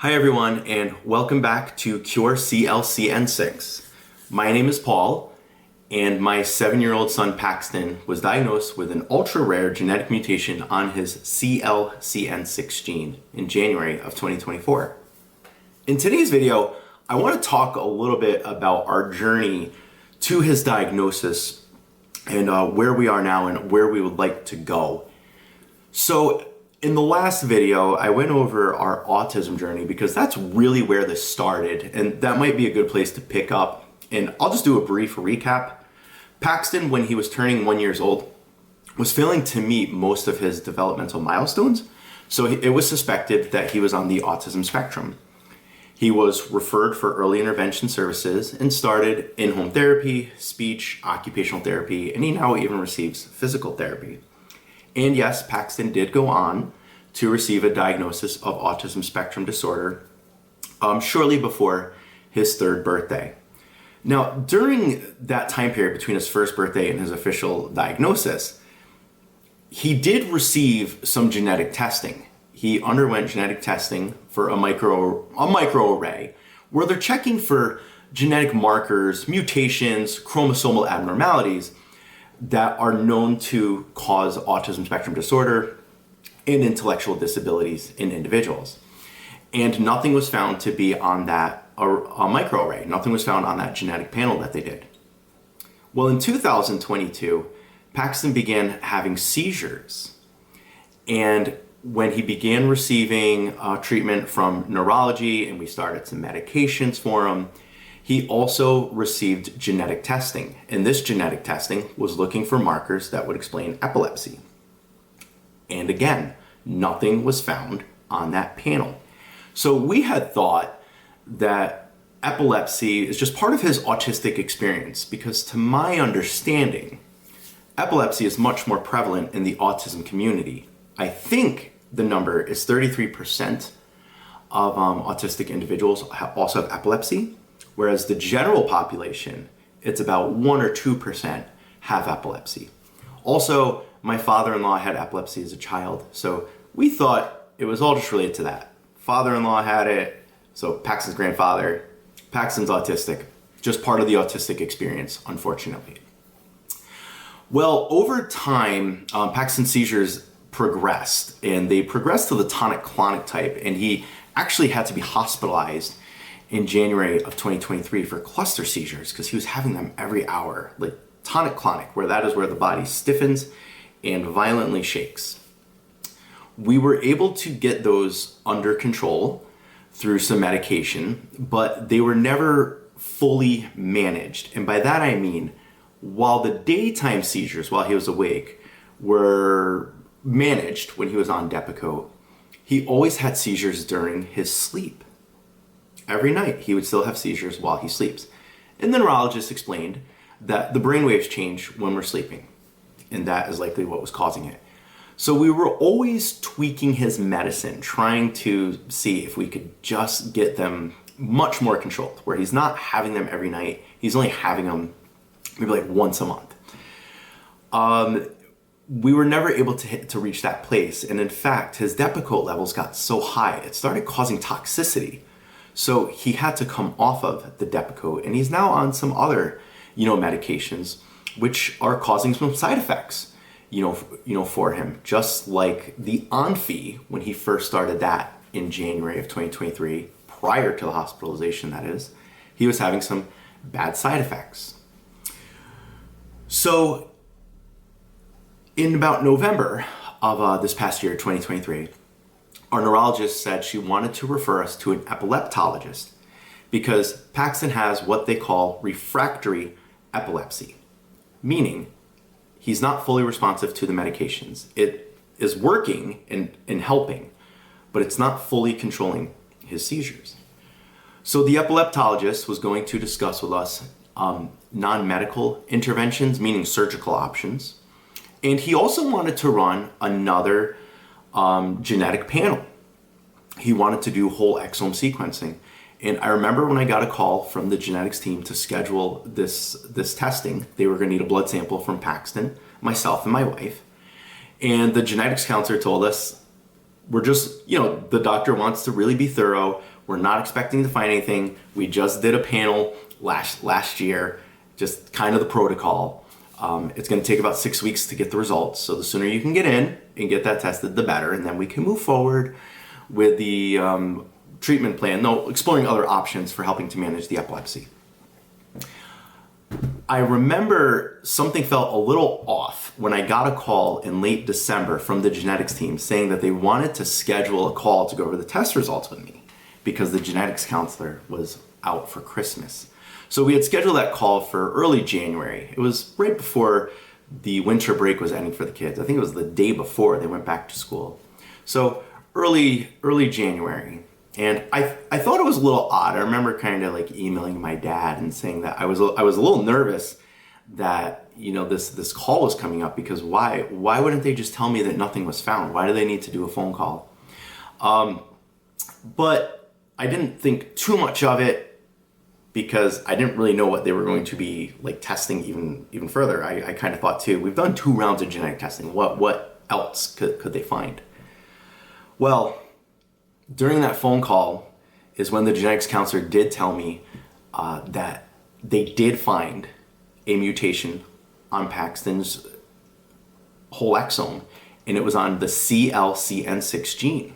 Hi everyone, and welcome back to Cure CLCN6. My name is Paul, and my 7-year-old son Paxton was diagnosed with an ultra-rare genetic mutation on his CLCN6 gene in January of 2024. In today's video, I want to talk a little bit about our journey to his diagnosis and where we are now and where we would like to go. So, in the last video, I went over our autism journey because that's really where this started, and that might be a good place to pick up. And I'll just do a brief recap. Paxton, when he was turning 1 year old, was failing to meet most of his developmental milestones, so it was suspected that he was on the autism spectrum. He was referred for early intervention services and started in-home therapy, speech, occupational therapy, and he now even receives physical therapy. And yes, Paxton did go on to receive a diagnosis of autism spectrum disorder shortly before his 3rd birthday. Now, during that time period between his 1st birthday and his official diagnosis, he did receive some genetic testing. He underwent genetic testing for a microarray where they're checking for genetic markers, mutations, chromosomal abnormalities that are known to cause autism spectrum disorder and intellectual disabilities in individuals. And nothing was found to be on that microarray. Nothing was found on that genetic panel that they did. Well, in 2022, Paxton began having seizures. And when he began receiving treatment from neurology and we started some medications for him, he also received genetic testing, and this genetic testing was looking for markers that would explain epilepsy. And again, nothing was found on that panel. So we had thought that epilepsy is just part of his autistic experience because, to my understanding, epilepsy is much more prevalent in the autism community. I think the number is 33% of autistic individuals also have epilepsy. Whereas the general population, it's about 1 or 2% have epilepsy. Also, my father-in-law had epilepsy as a child, so we thought it was all just related to that. Father-in-law had it, so Paxton's grandfather, Paxton's autistic, just part of the autistic experience, unfortunately. Well, over time, Paxton's seizures progressed, and they progressed to the tonic-clonic type, and he actually had to be hospitalized in January of 2023 for cluster seizures because he was having them every hour, like tonic-clonic, where that is where the body stiffens and violently shakes. We were able to get those under control through some medication, but they were never fully managed. And by that I mean, while the daytime seizures, while he was awake, were managed when he was on Depakote, he always had seizures during his sleep. Every night, he would still have seizures while he sleeps. And the neurologist explained that the brainwaves change when we're sleeping, and that is likely what was causing it. So we were always tweaking his medicine, trying to see if we could just get them much more controlled, where he's not having them every night, he's only having them maybe like once a month. We were never able to reach that place, and in fact, his Depakote levels got so high, it started causing toxicity. So he had to come off of the Depakote, and he's now on some other, medications, which are causing some side effects, for him. Just like the Onfi, when he first started that in January of 2023, prior to the hospitalization, that is, he was having some bad side effects. So in about November of this past year, 2023, our neurologist said she wanted to refer us to an epileptologist because Paxton has what they call refractory epilepsy, meaning he's not fully responsive to the medications. It is working and helping, but it's not fully controlling his seizures. So the epileptologist was going to discuss with us non-medical interventions, meaning surgical options, and he also wanted to run another genetic panel. He wanted to do whole exome sequencing. And I remember when I got a call from the genetics team to schedule this testing, they were going to need a blood sample from Paxton, myself, and my wife. And the genetics counselor told us, we're just, the doctor wants to really be thorough. We're not expecting to find anything. We just did a panel last year, just kind of the protocol. It's going to take about 6 weeks to get the results. So the sooner you can get in and get that tested, the better. And then we can move forward with the treatment plan, exploring other options for helping to manage the epilepsy. I remember something felt a little off when I got a call in late December from the genetics team saying that they wanted to schedule a call to go over the test results with me because the genetics counselor was out for Christmas. So we had scheduled that call for early January. It was right before the winter break was ending for the kids. I think it was the day before they went back to school. So early January. And I thought it was a little odd. I remember kind of like emailing my dad and saying that I was a little nervous that, this call was coming up, because why wouldn't they just tell me that nothing was found? Why do they need to do a phone call? But I didn't think too much of it because I didn't really know what they were going to be like testing even further. I kind of thought too, we've done 2 rounds of genetic testing. What else could they find? Well, during that phone call is when the genetics counselor did tell me that they did find a mutation on Paxton's whole exome, and it was on the CLCN6 gene.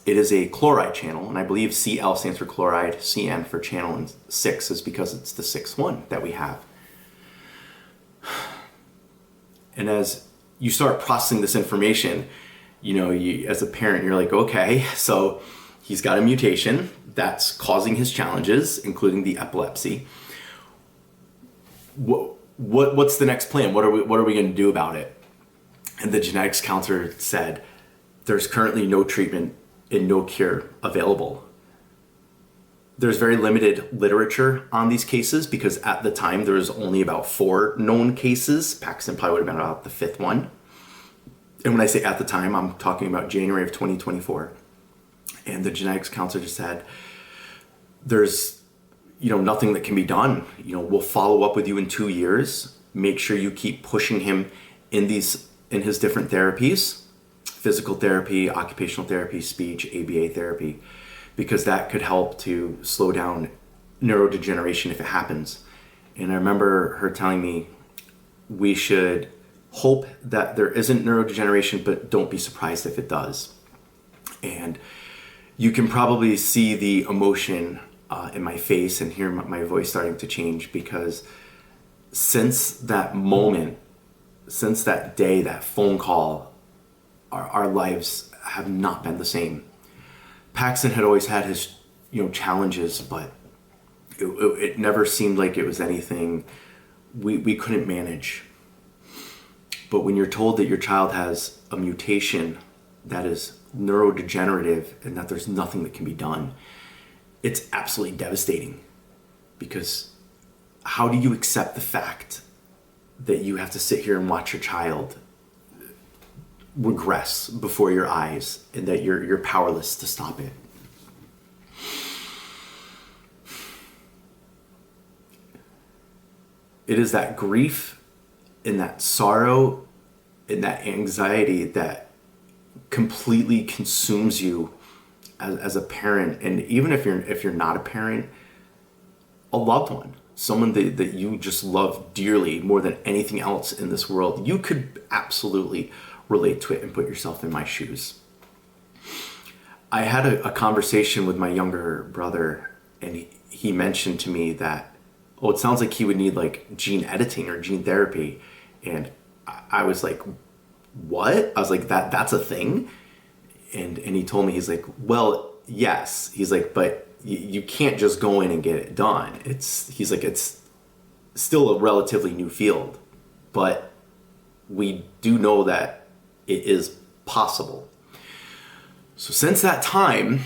It is a chloride channel, and I believe CL stands for chloride, CN for channel, and 6 is because it's the 6th one that we have. And as you start processing this information, you, as a parent, you're like, okay, so he's got a mutation that's causing his challenges, including the epilepsy. What's the next plan? What are we going to do about it? And the genetics counselor said, there's currently no treatment and no cure available. There's very limited literature on these cases because at the time there was only about 4 known cases. Paxton probably would have been about the 5th one. And when I say at the time, I'm talking about January of 2024. And the genetics counselor just said, there's, nothing that can be done. We'll follow up with you in 2 years. Make sure you keep pushing him in his different therapies, physical therapy, occupational therapy, speech, ABA therapy, because that could help to slow down neurodegeneration if it happens. And I remember her telling me we should hope that there isn't neurodegeneration, but don't be surprised if it does. And you can probably see the emotion in my face and hear my voice starting to change, because since that moment, since that day, that phone call, our lives have not been the same. Paxton had always had his challenges, but it never seemed like it was anything we couldn't manage. But when you're told that your child has a mutation that is neurodegenerative and that there's nothing that can be done, it's absolutely devastating. Because how do you accept the fact that you have to sit here and watch your child regress before your eyes and that you're powerless to stop it? It is that grief and that sorrow and that anxiety that completely consumes you as a parent. And even if you're not a parent, a loved one, someone that you just love dearly more than anything else in this world, you could absolutely relate to it and put yourself in my shoes. I had a conversation with my younger brother, and he mentioned to me that, it sounds like he would need like gene editing or gene therapy. And I was like, what? I was like, that's a thing? And he told me, he's like, well, yes. He's like, but you can't just go in and get it done. He's like, it's still a relatively new field, but we do know that it is possible. So since that time,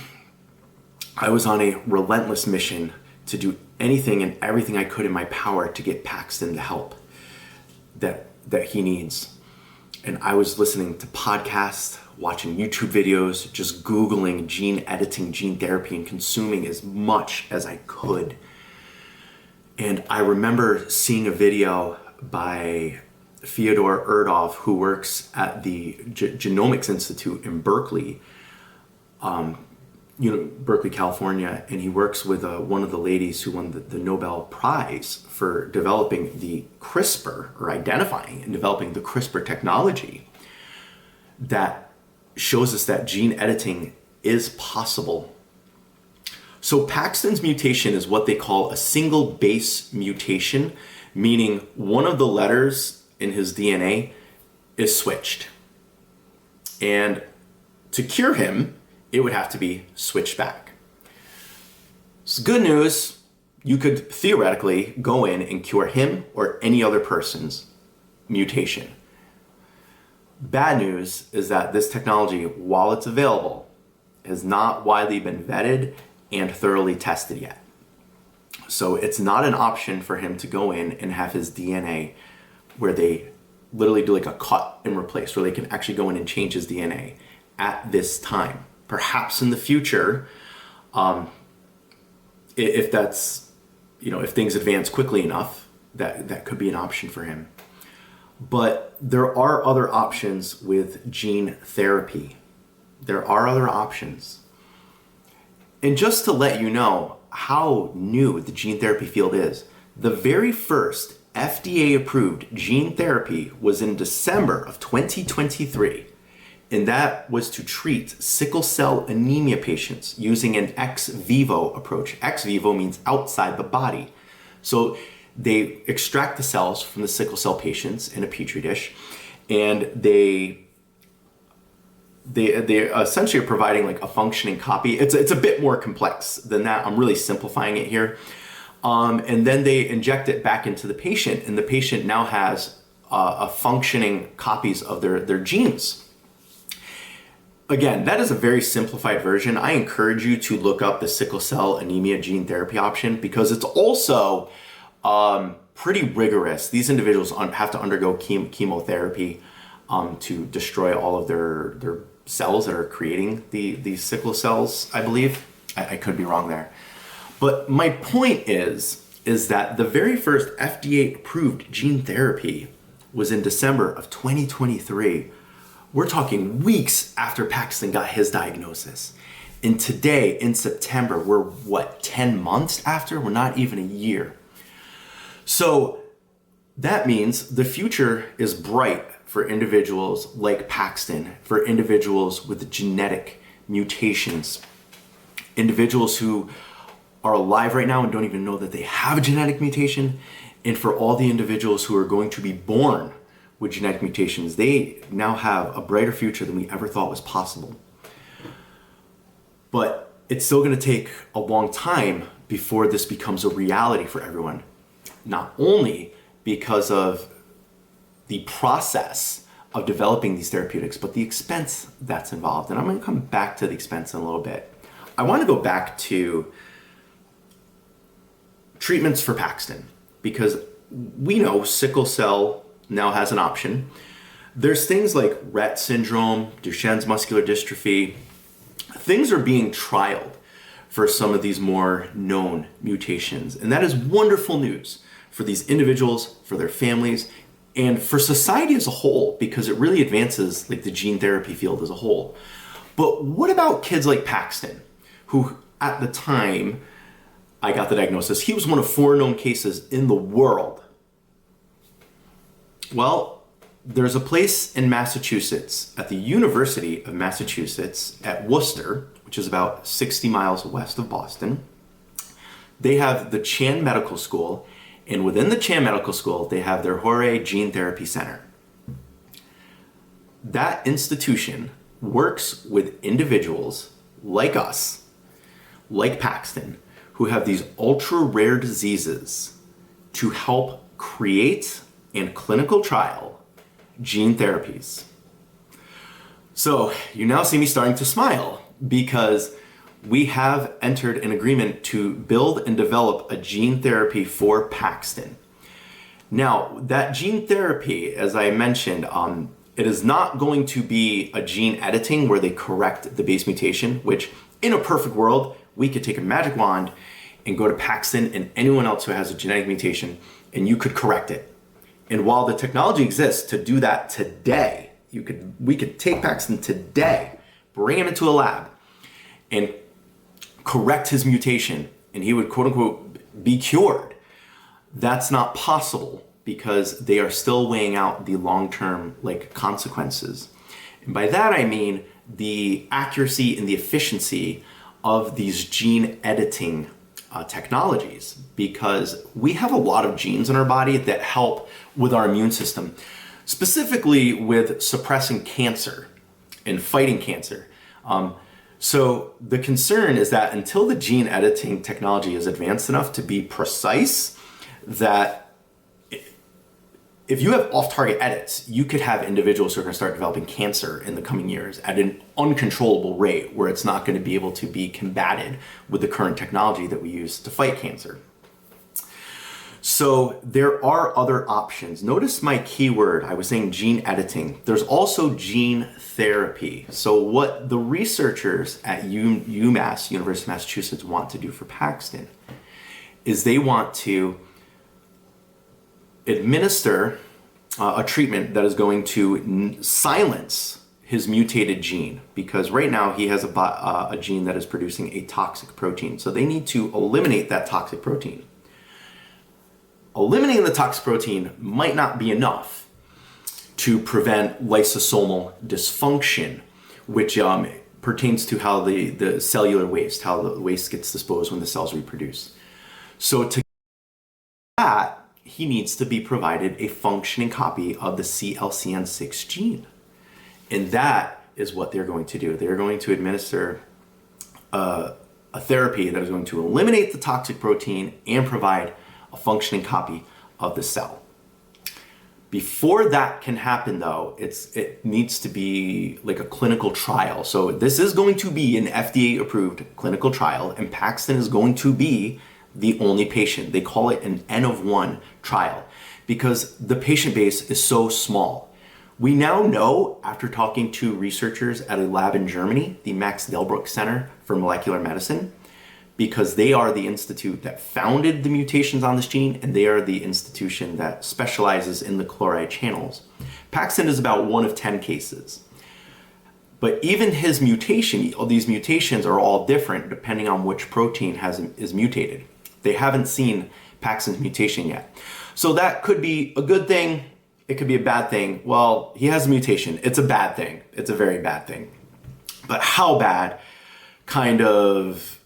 I was on a relentless mission to do anything and everything I could in my power to get Paxton the help that he needs. And I was listening to podcasts, watching YouTube videos, just Googling gene editing, gene therapy, and consuming as much as I could. And I remember seeing a video by Fyodor Erdov, who works at the Genomics Institute in Berkeley. Berkeley, California, and he works with one of the ladies who won the Nobel Prize for developing the CRISPR, or identifying and developing the CRISPR technology that shows us that gene editing is possible. So Paxton's mutation is what they call a single base mutation, meaning one of the letters in his DNA is switched. And to cure him, it would have to be switched back. So good news, you could theoretically go in and cure him or any other person's mutation. Bad news is that this technology, while it's available, has not widely been vetted and thoroughly tested yet. So it's not an option for him to go in and have his DNA where they literally do like a cut and replace, where they can actually go in and change his DNA at this time. Perhaps in the future, if that's, if things advance quickly enough, that could be an option for him. But there are other options with gene therapy. There are other options. And just to let you know how new the gene therapy field is, the very first FDA-approved gene therapy was in December of 2023. And that was to treat sickle cell anemia patients using an ex vivo approach. Ex vivo means outside the body. So they extract the cells from the sickle cell patients in a petri dish, and they essentially are providing like a functioning copy. It's a bit more complex than that. I'm really simplifying it here. And then they inject it back into the patient, and the patient now has a functioning copies of their genes. Again, that is a very simplified version. I encourage you to look up the sickle cell anemia gene therapy option, because it's also pretty rigorous. These individuals have to undergo chemotherapy to destroy all of their cells that are creating these sickle cells, I believe. I could be wrong there. But my point is that the very first FDA-approved gene therapy was in December of 2023. We're talking weeks after Paxton got his diagnosis. And today, in September, we're 10 months after? We're not even a year. So that means the future is bright for individuals like Paxton, for individuals with genetic mutations, individuals who are alive right now and don't even know that they have a genetic mutation, and for all the individuals who are going to be born with genetic mutations. They now have a brighter future than we ever thought was possible. But it's still going to take a long time before this becomes a reality for everyone. Not only because of the process of developing these therapeutics, but the expense that's involved. And I'm going to come back to the expense in a little bit. I want to go back to treatments for Paxton, because we know sickle cell now has an option. There's things like Rett syndrome, Duchenne's muscular dystrophy. Things are being trialed for some of these more known mutations. And that is wonderful news for these individuals, for their families, and for society as a whole, because it really advances like the gene therapy field as a whole. But what about kids like Paxton, who at the time I got the diagnosis, he was one of 4 known cases in the world? Well, there's a place in Massachusetts, at the University of Massachusetts at Worcester, which is about 60 miles west of Boston. They have the Chan Medical School, and within the Chan Medical School, they have their Hore Gene Therapy Center. That institution works with individuals like us, like Paxton, who have these ultra rare diseases, to help create and clinical trial gene therapies. So you now see me starting to smile, because we have entered an agreement to build and develop a gene therapy for Paxton. Now, that gene therapy, as I mentioned, it is not going to be a gene editing where they correct the base mutation, which in a perfect world, we could take a magic wand and go to Paxton and anyone else who has a genetic mutation, and you could correct it. And while the technology exists to do that today, we could take Paxton today, bring him into a lab, and correct his mutation and he would quote unquote be cured. That's not possible because they are still weighing out the long-term consequences. And by that I mean the accuracy and the efficiency of these gene editing technologies, because we have a lot of genes in our body that help with our immune system, specifically with suppressing cancer and fighting cancer. So the concern is that until the gene editing technology is advanced enough to be precise, that if you have off-target edits, you could have individuals who are going to start developing cancer in the coming years at an uncontrollable rate where it's not going to be able to be combated with the current technology that we use to fight cancer. So there are other options. Notice my keyword, I was saying gene editing. There's also gene therapy. So what the researchers at UMass, University of Massachusetts, want to do for Paxton is they want to administer a treatment that is going to silence his mutated gene, because right now he has a gene that is producing a toxic protein. So they need to eliminate that toxic protein. Eliminating the toxic protein might not be enough to prevent lysosomal dysfunction, which pertains to how the cellular waste, how the waste gets disposed when the cells reproduce. So to that, he needs to be provided a functioning copy of the CLCN6 gene. And that is what they're going to do. They're going to administer a therapy that is going to eliminate the toxic protein and provide a functioning copy of the cell. Before that can happen though, it needs to be like a clinical trial. So this is going to be an FDA approved clinical trial, and Paxton is going to be the only patient. They call it an N of 1 trial because the patient base is so small. We now know, after talking to researchers at a lab in Germany, the Max Delbruck Center for Molecular Medicine, because they are the institute that founded the mutations on this gene, and they are the institution that specializes in the chloride channels. Paxton is about 1 of 10 cases. But even his mutation, all these mutations are all different depending on which protein is mutated. They haven't seen Paxton's mutation yet. So that could be a good thing. It could be a bad thing. Well, he has a mutation. It's a bad thing. It's a very bad thing. But how bad kind of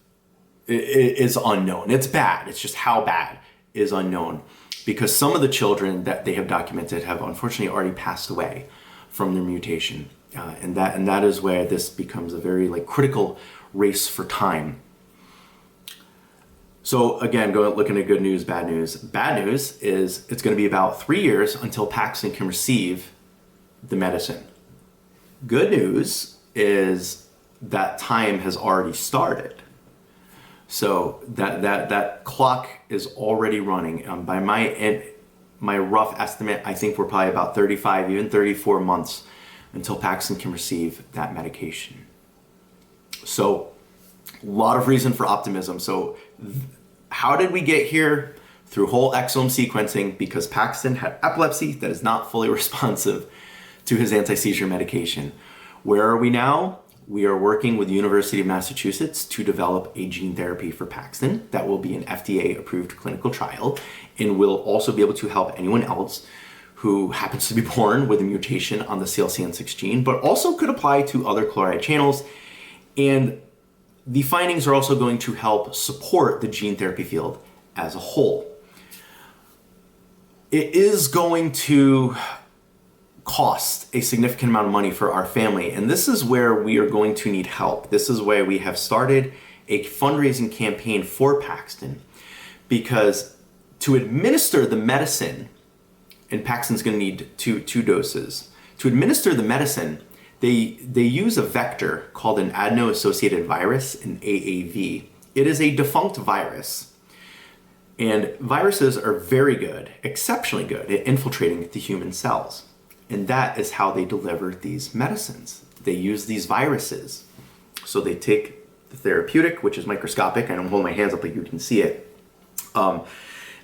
is unknown. It's bad. It's just how bad is unknown, because some of the children that they have documented have unfortunately already passed away from their mutation. And that is where this becomes a very critical race for time. So again, looking at good news, bad news. Bad news is it's going to be about 3 years until Paxton can receive the medicine. Good news is that time has already started. So that clock is already running. By my rough estimate, I think we're probably about 35, even 34 months until Paxton can receive that medication. So a lot of reason for optimism. So how did we get here? Through whole exome sequencing, because Paxton had epilepsy that is not fully responsive to his anti-seizure medication. Where are we now? We are working with the University of Massachusetts to develop a gene therapy for Paxton that will be an FDA-approved clinical trial and will also be able to help anyone else who happens to be born with a mutation on the CLCN6 gene, but also could apply to other chloride channels. And the findings are also going to help support the gene therapy field as a whole. It is going to cost a significant amount of money for our family, and this is where we are going to need help. This is where we have started a fundraising campaign for Paxton, because to administer the medicine, and Paxton's going to need two doses. To administer the medicine, they use a vector called an adeno-associated virus, an AAV. It is a defunct virus, and viruses are very good, exceptionally good at infiltrating the human cells. And that is how they deliver these medicines. They use these viruses. So they take the therapeutic, which is microscopic. I don't hold my hands up, but you can see it.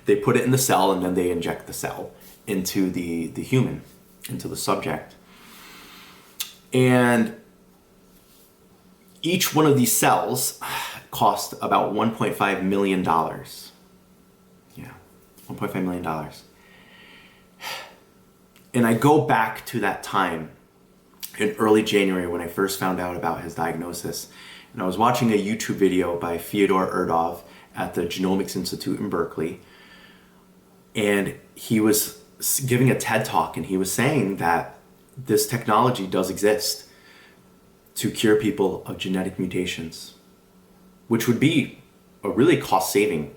They put it in the cell, and then they inject the cell into the human, into the subject. And each one of these cells cost about $1.5 million. Yeah, $1.5 million. And I go back to that time in early January when I first found out about his diagnosis. And I was watching a YouTube video by Fyodor Erdov at the Genomics Institute in Berkeley. And he was giving a TED Talk, and he was saying that this technology does exist to cure people of genetic mutations, which would be a really cost-saving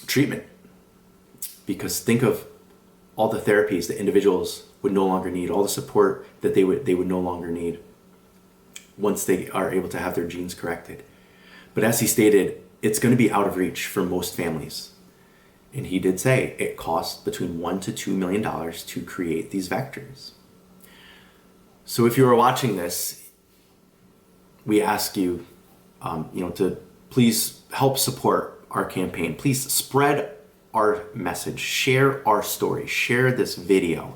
treatment. Because think of all the therapies that individuals would no longer need, all the support that they would no longer need once they are able to have their genes corrected. But as he stated, it's going to be out of reach for most families. And he did say it costs between $1 to $2 million to create these vectors. So if you are watching this, we ask you, to please help support our campaign. Please spread our message, share our story, share this video,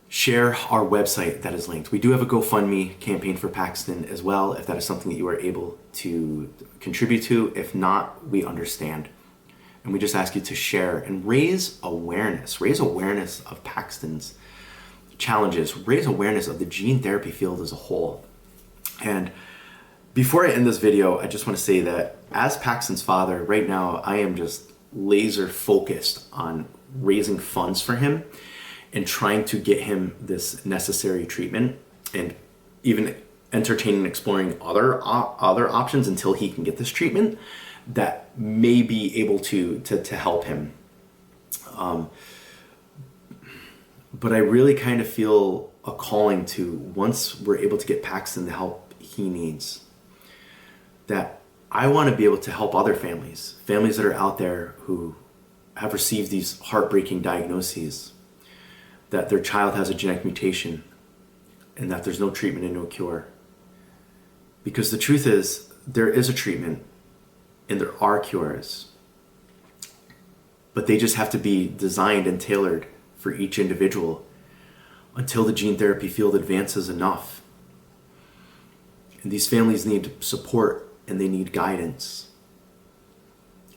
share our website that is linked. We do have a GoFundMe campaign for Paxton as well, if that is something that you are able to contribute to. If not, we understand. And we just ask you to share and raise awareness of Paxton's challenges, raise awareness of the gene therapy field as a whole. And before I end this video, I just want to say that as Paxton's father, right now, I am just laser focused on raising funds for him and trying to get him this necessary treatment, and even entertaining and exploring other options until he can get this treatment that may be able to help him. But I really kind of feel a calling to, once we're able to get Paxton the help he needs, that I want to be able to help other families that are out there who have received these heartbreaking diagnoses, that their child has a genetic mutation and that there's no treatment and no cure. Because the truth is, there is a treatment and there are cures, but they just have to be designed and tailored for each individual until the gene therapy field advances enough. And these families need support and they need guidance.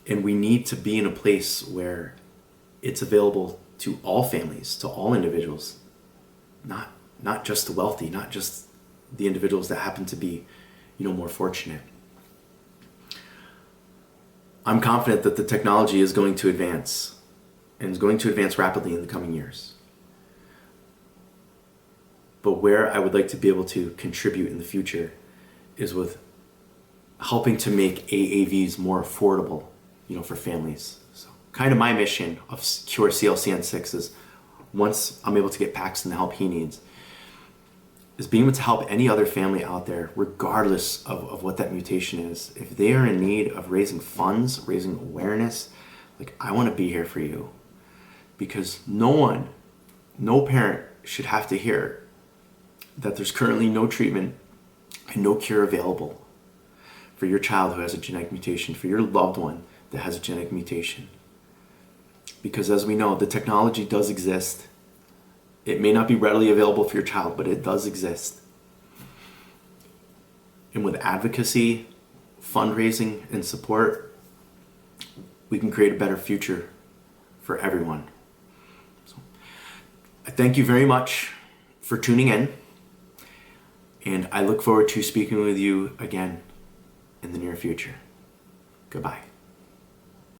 And we need to be in a place where it's available to all families, to all individuals, not just the wealthy, not just the individuals that happen to be, more fortunate. I'm confident that the technology is going to advance, and is going to advance rapidly in the coming years. But where I would like to be able to contribute in the future is with helping to make AAVs more affordable, for families. So kind of my mission of Cure CLCN6 is, once I'm able to get Paxton the help he needs, is being able to help any other family out there, regardless of what that mutation is. If they are in need of raising funds, raising awareness, I want to be here for you. Because no parent should have to hear that there's currently no treatment and no cure available for your child who has a genetic mutation, for your loved one that has a genetic mutation. Because as we know, the technology does exist. It may not be readily available for your child, but it does exist. And with advocacy, fundraising, and support, we can create a better future for everyone. So, I thank you very much for tuning in, and I look forward to speaking with you again in the near future. Goodbye.